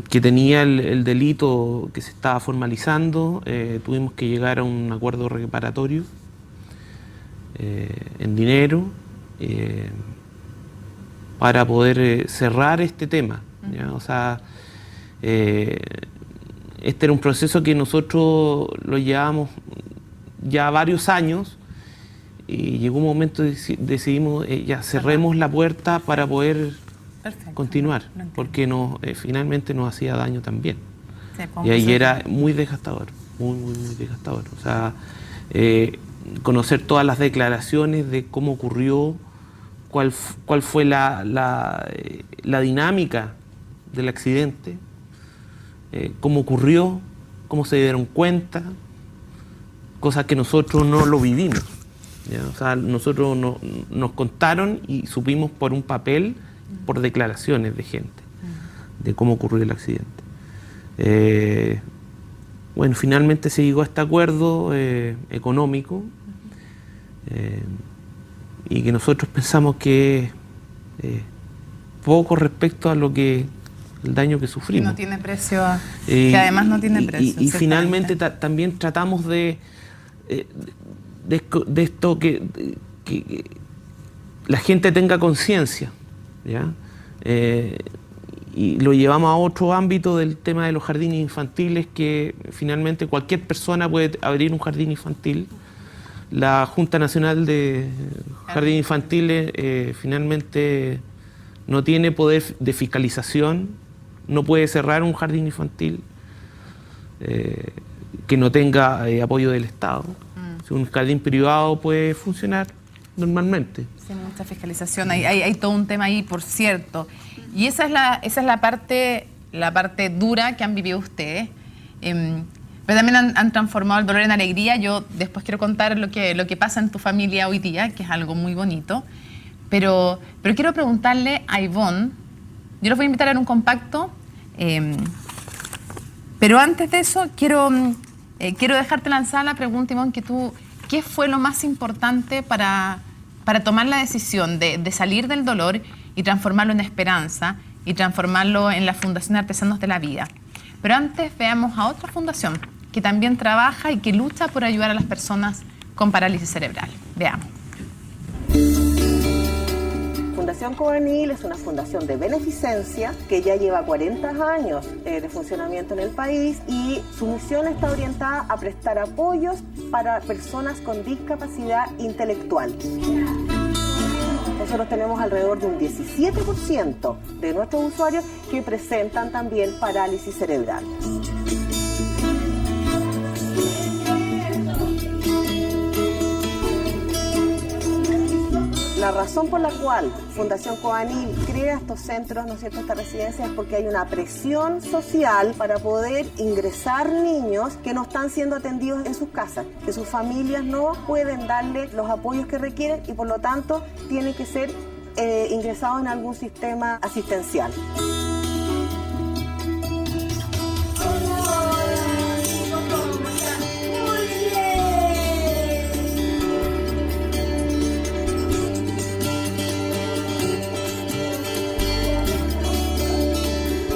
que tenía el delito que se estaba formalizando, tuvimos que llegar a un acuerdo reparatorio en dinero para poder cerrar este tema. ¿ya? O sea, este era un proceso que nosotros lo llevábamos ya varios años y llegó un momento decidimos ya cerremos la puerta para poder continuar, porque finalmente nos hacía daño también. Sí, y ahí era muy desgastador, muy desgastador. O sea, conocer todas las declaraciones de cómo ocurrió, cuál fue la dinámica del accidente, cómo ocurrió, cómo se dieron cuenta, cosas que nosotros no lo vivimos, ¿ya? O sea, nosotros nos contaron y supimos por un papel, por declaraciones de gente, de cómo ocurrió el accidente. Bueno, finalmente se llegó a este acuerdo económico y que nosotros pensamos que poco respecto a lo que el daño que sufrimos. Que no tiene precio, que además no tiene precio. Y finalmente también tratamos de esto que la gente tenga conciencia, ¿ya? Y lo llevamos a otro ámbito del tema de los jardines infantiles, que finalmente cualquier persona puede abrir un jardín infantil. La Junta Nacional de Jardines Infantiles finalmente no tiene poder de fiscalización, no puede cerrar un jardín infantil que no tenga apoyo del Estado. Un jardín privado puede funcionar normalmente. Sí, mucha fiscalización, hay todo un tema ahí, por cierto. Y esa es la parte dura que han vivido ustedes. Pero también han transformado el dolor en alegría. Yo después quiero contar lo que pasa en tu familia hoy día, que es algo muy bonito. Pero quiero preguntarle a Ivonne, yo los voy a invitar a un compacto, pero antes de eso quiero dejarte lanzar la pregunta, Ivonne, ¿qué fue lo más importante para tomar la decisión de salir del dolor y transformarlo en esperanza y transformarlo en la Fundación Artesanos de la Vida? Pero antes veamos a otra fundación que también trabaja y que lucha por ayudar a las personas con parálisis cerebral. Veamos. Fundación Coanil es una fundación de beneficencia que ya lleva 40 años de funcionamiento en el país y su misión está orientada a prestar apoyos para personas con discapacidad intelectual. Nosotros tenemos alrededor de un 17% de nuestros usuarios que presentan también parálisis cerebral. La razón por la cual Fundación Coanil crea estos centros, ¿no es cierto?, estas residencias, es porque hay una presión social para poder ingresar niños que no están siendo atendidos en sus casas, que sus familias no pueden darle los apoyos que requieren y por lo tanto tienen que ser ingresados en algún sistema asistencial.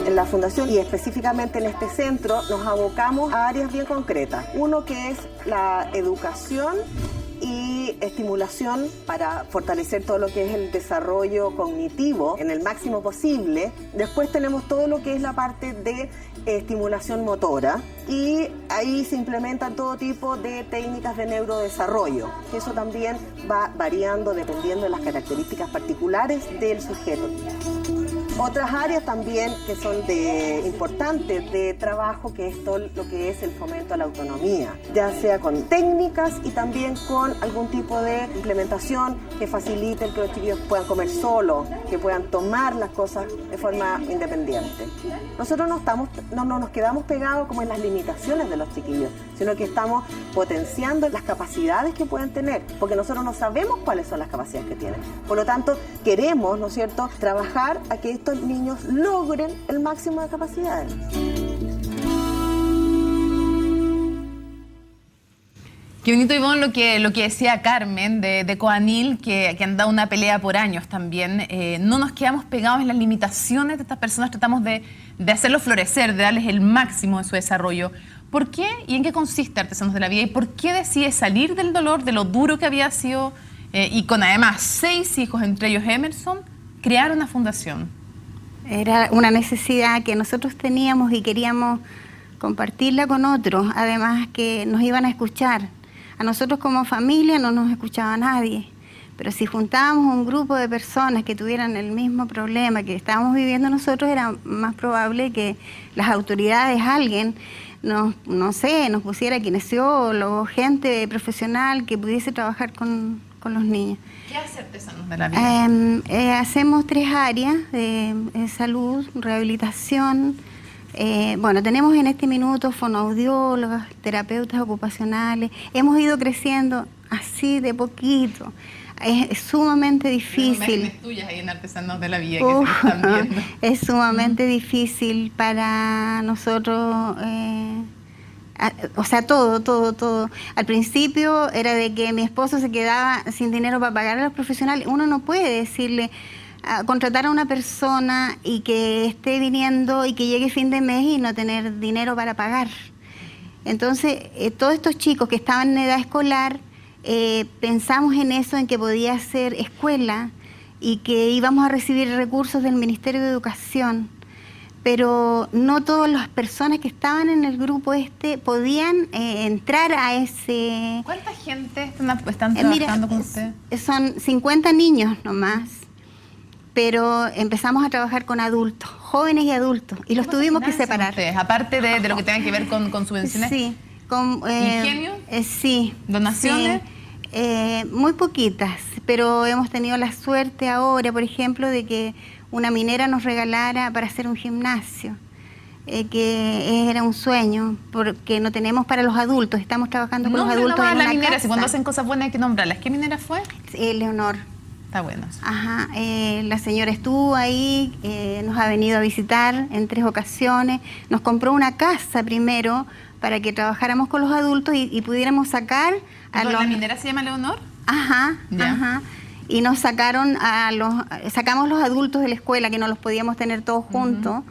En la fundación y específicamente en este centro nos abocamos a áreas bien concretas. Uno que es la educación y estimulación para fortalecer todo lo que es el desarrollo cognitivo en el máximo posible. Después tenemos todo lo que es la parte de estimulación motora y ahí se implementan todo tipo de técnicas de neurodesarrollo. Eso también va variando dependiendo de las características particulares del sujeto. Otras áreas también que son importantes de trabajo, que es todo lo que es el fomento a la autonomía, ya sea con técnicas y también con algún tipo de implementación que facilite que los chiquillos puedan comer solos, que puedan tomar las cosas de forma independiente. Nosotros no nos quedamos pegados como en las limitaciones de los chiquillos, sino que estamos potenciando las capacidades que pueden tener, porque nosotros no sabemos cuáles son las capacidades que tienen. Por lo tanto, queremos, ¿no es cierto?, trabajar a que estos niños logren el máximo de capacidades. Qué bonito, Ivonne, lo que decía Carmen de Coanil, que han dado una pelea por años también. No nos quedamos pegados en las limitaciones de estas personas, tratamos de hacerlos florecer, de darles el máximo de su desarrollo. ¿Por qué y en qué consiste Artesanos de la Vida? ¿Y por qué decide salir del dolor, de lo duro que había sido, y con además 6 hijos, entre ellos Emerson, crear una fundación? Era una necesidad que nosotros teníamos y queríamos compartirla con otros, además que nos iban a escuchar. A nosotros como familia no nos escuchaba nadie, pero si juntábamos un grupo de personas que tuvieran el mismo problema que estábamos viviendo nosotros, era más probable que las autoridades, alguien, nos pusiera kinesiólogos, gente profesional que pudiese trabajar con los niños. ¿Qué hace Artesanos de la Vida? Hacemos 3 áreas de salud, rehabilitación. Tenemos en este minuto fonoaudiólogas, terapeutas ocupacionales. Hemos ido creciendo así de poquito. Es sumamente difícil. Imágenes tuyas ahí en Artesanos de la Vida que se están viendo. Es sumamente difícil para nosotros. Todo. Al principio era de que mi esposo se quedaba sin dinero para pagar a los profesionales. Uno no puede decirle, contratar a una persona y que esté viniendo y que llegue fin de mes y no tener dinero para pagar. Entonces, todos estos chicos que estaban en edad escolar, pensamos en eso, en que podía ser escuela y que íbamos a recibir recursos del Ministerio de Educación. Pero no todas las personas que estaban en el grupo podían entrar a ese... ¿Cuánta gente están trabajando con usted? Son 50 niños nomás, pero empezamos a trabajar con adultos, jóvenes y adultos, y los tuvimos que separar. Ustedes, aparte de lo que tenga que ver con subvenciones? Sí. ¿Ingenio? Sí. ¿Donaciones? Sí, muy poquitas, pero hemos tenido la suerte ahora, por ejemplo, de que una minera nos regalara para hacer un gimnasio, que era un sueño, porque no tenemos para los adultos, estamos trabajando con los adultos en la una minera, casa. si cuando hacen cosas buenas hay que nombrarlas. ¿Qué minera fue? Leonor. Está bueno eso. Ajá, la señora estuvo ahí, nos ha venido a visitar en 3 ocasiones, nos compró una casa primero para que trabajáramos con los adultos y pudiéramos sacar a los... ¿La minera se llama Leonor? Ajá, ya. Ajá. Y nos sacamos los adultos de la escuela, que no los podíamos tener todos juntos.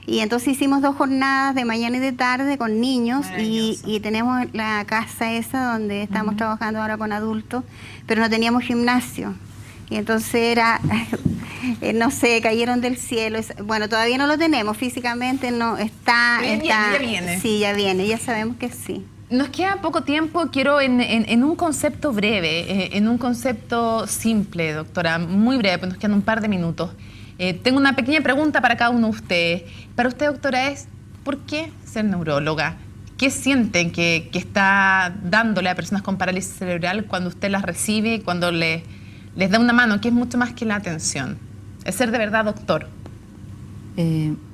Y entonces hicimos 2 jornadas de mañana y de tarde con niños y tenemos la casa esa donde estamos trabajando ahora con adultos, pero no teníamos gimnasio. Y entonces era, no sé, cayeron del cielo. Bueno, todavía no lo tenemos físicamente, no está... Ya viene. Sí, ya viene, ya sabemos que sí. Nos queda poco tiempo, quiero en un concepto breve, en un concepto simple, doctora, muy breve, pues nos quedan un par de minutos. Tengo una pequeña pregunta para cada uno de ustedes. Para usted, doctora, es ¿por qué ser neuróloga? ¿Qué sienten que está dándole a personas con parálisis cerebral cuando usted las recibe, cuando les da una mano, que es mucho más que la atención? Es ser de verdad doctor.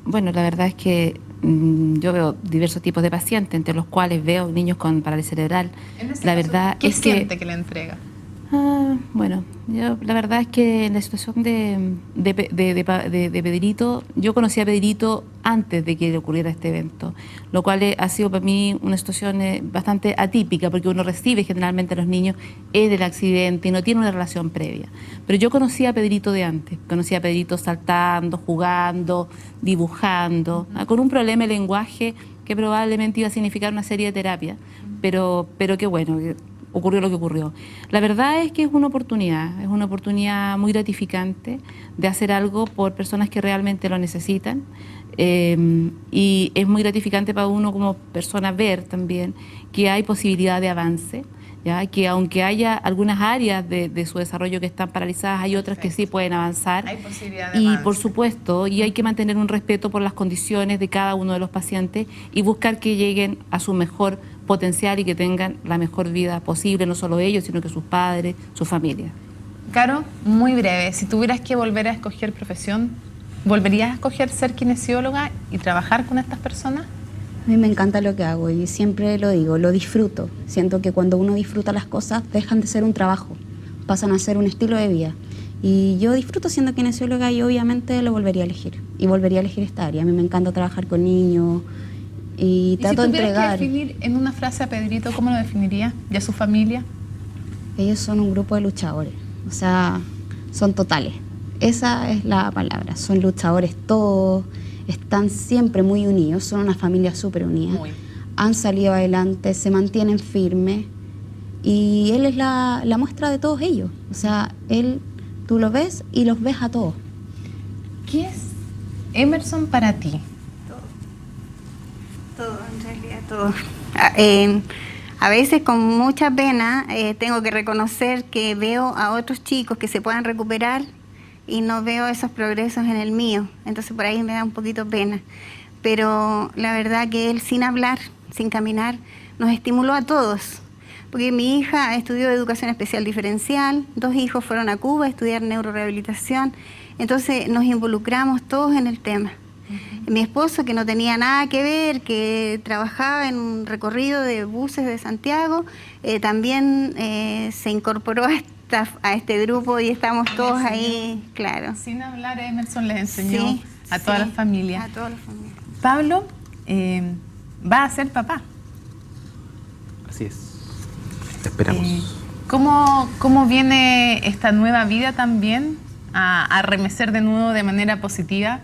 Bueno, la verdad es que yo veo diversos tipos de pacientes, entre los cuales veo niños con parálisis cerebral. La verdad ¿Qué es siente que le entrega? Bueno, la verdad es que en la situación de Pedrito, yo conocí a Pedrito antes de que le ocurriera este evento, lo cual ha sido para mí una situación bastante atípica, porque uno recibe generalmente a los niños en el accidente y no tiene una relación previa. Pero yo conocí a Pedrito de antes, conocí a Pedrito saltando, jugando, dibujando, con un problema de lenguaje que probablemente iba a significar una serie de terapias, pero qué bueno, ocurrió lo que ocurrió. La verdad es que es una oportunidad muy gratificante de hacer algo por personas que realmente lo necesitan, y es muy gratificante para uno como persona ver también que hay posibilidad de avance, ¿ya? Que aunque haya algunas áreas de su desarrollo que están paralizadas, hay otras que sí pueden avanzar. Hay posibilidad de y avance. por supuesto, y hay que mantener un respeto por las condiciones de cada uno de los pacientes y buscar que lleguen a su mejor potencial y que tengan la mejor vida posible, no solo ellos, sino que sus padres, su familia. Caro, muy breve, si tuvieras que volver a escoger profesión, ¿volverías a escoger ser kinesióloga y trabajar con estas personas? A mí me encanta lo que hago y siempre lo digo, lo disfruto. Siento que cuando uno disfruta las cosas dejan de ser un trabajo, pasan a ser un estilo de vida. Y yo disfruto siendo kinesióloga y obviamente lo volvería a elegir. Y volvería a elegir esta área. A mí me encanta trabajar con niños y trato de entregar. Si tuvieras que definir en una frase a Pedrito, ¿cómo lo definiría? ¿Y a su familia? Ellos son un grupo de luchadores, o sea, son totales. Esa es la palabra, son luchadores todos, están siempre muy unidos, son una familia súper unida. Han salido adelante, se mantienen firmes y él es la muestra de todos ellos. O sea, tú lo ves y los ves a todos. ¿Qué es Emerson para ti. Todo, en realidad todo. A veces con mucha pena tengo que reconocer que veo a otros chicos que se puedan recuperar y no veo esos progresos en el mío. Entonces por ahí me da un poquito pena. Pero la verdad que él, sin hablar, sin caminar, nos estimuló a todos. Porque mi hija estudió educación especial diferencial, 2 hijos fueron a Cuba a estudiar neurorehabilitación. Entonces nos involucramos todos en el tema. Mi esposo, que no tenía nada que ver, que trabajaba en un recorrido de buses de Santiago, también se incorporó a este grupo y estamos todos ahí, claro. Sin hablar, Emerson les enseñó Sí, a toda sí, la familia. A toda la familia. Pablo va a ser papá. Así es. Te esperamos. ¿Cómo viene esta nueva vida también a remecer de nuevo de manera positiva?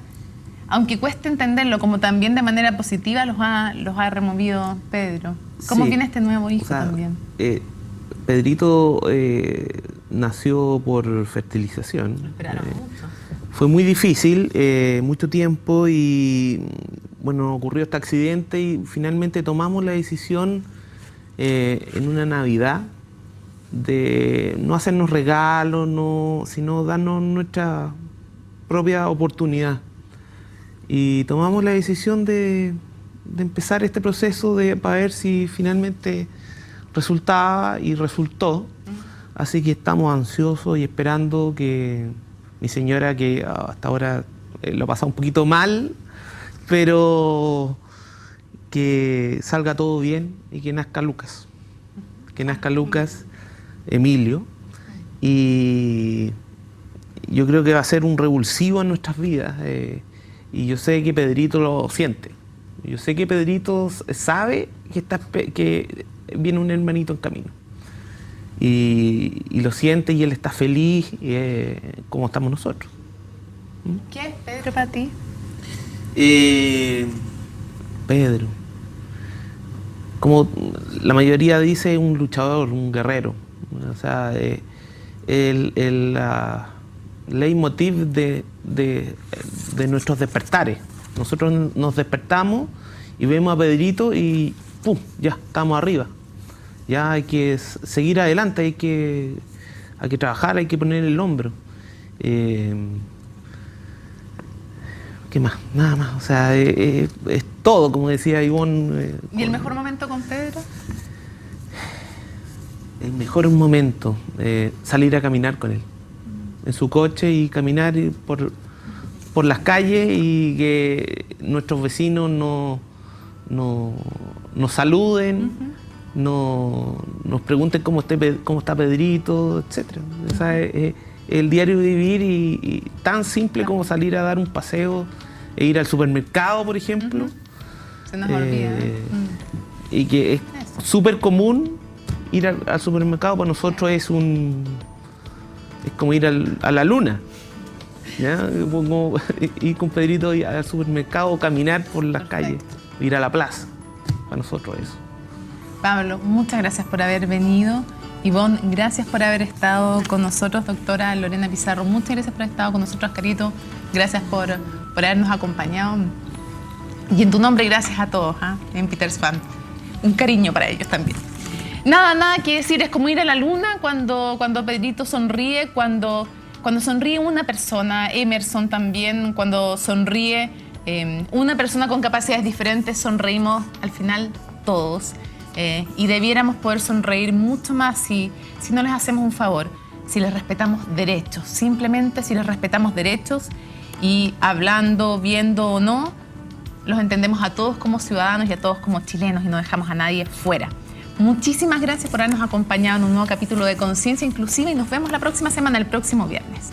Aunque cueste entenderlo, como también de manera positiva los ha removido Pedro. ¿Cómo Sí. viene este nuevo hijo O sea, también? Pedrito nació por fertilización. Esperaron mucho. Fue muy difícil, mucho tiempo, y bueno, ocurrió este accidente y finalmente tomamos la decisión en una Navidad de no hacernos regalos, sino darnos nuestra propia oportunidad. Y tomamos la decisión de empezar este proceso para ver si finalmente resultaba, y resultó. Así que estamos ansiosos y esperando que mi señora, que hasta ahora lo ha pasado un poquito mal, pero que salga todo bien y que nazca Lucas. Que nazca Lucas Emilio. Y yo creo que va a ser un revulsivo en nuestras vidas. Y yo sé que Pedrito lo siente. Yo sé que Pedrito sabe que viene un hermanito en camino. Y lo siente, y él está feliz, como estamos nosotros. ¿Qué es Pedro para ti? Pedro, como la mayoría dice, un luchador, un guerrero. O sea, el leitmotiv de nuestros despertares. Nosotros nos despertamos y vemos a Pedrito y ¡pum! Ya estamos arriba. Ya hay que seguir adelante, hay que trabajar, hay que poner el hombro. ¿Qué más? Nada más. O sea, es todo, como decía Ivonne. ¿Y el mejor momento con Pedro? El mejor momento, salir a caminar con él. En su coche, y caminar por las calles, y que nuestros vecinos nos saluden, nos pregunten cómo está Pedrito, etc. O sea, el diario vivir, y tan simple como salir a dar un paseo e ir al supermercado, por ejemplo. Se nos olvida. Y que es súper común ir al supermercado. Para nosotros es como ir a la luna. ¿Ya? Ir con Pedrito al supermercado, caminar por las calles, ir a la plaza. Para nosotros eso. Pablo, muchas gracias por haber venido. Ivonne, gracias por haber estado con nosotros. Doctora Lorena Pizarro, muchas gracias por haber estado con nosotros. Carito, gracias por habernos acompañado. Y en tu nombre, gracias a todos, en Peters Fan. Un cariño para ellos también. Nada que decir, es como ir a la luna cuando Pedrito sonríe, cuando sonríe una persona, Emerson también, cuando sonríe una persona con capacidades diferentes, sonreímos al final todos. Y debiéramos poder sonreír mucho más si no les hacemos un favor, si les respetamos derechos, simplemente si les respetamos derechos, y hablando, viendo o no, los entendemos a todos como ciudadanos y a todos como chilenos, y no dejamos a nadie fuera. Muchísimas gracias por habernos acompañado en un nuevo capítulo de Conciencia Inclusiva, y nos vemos la próxima semana, el próximo viernes.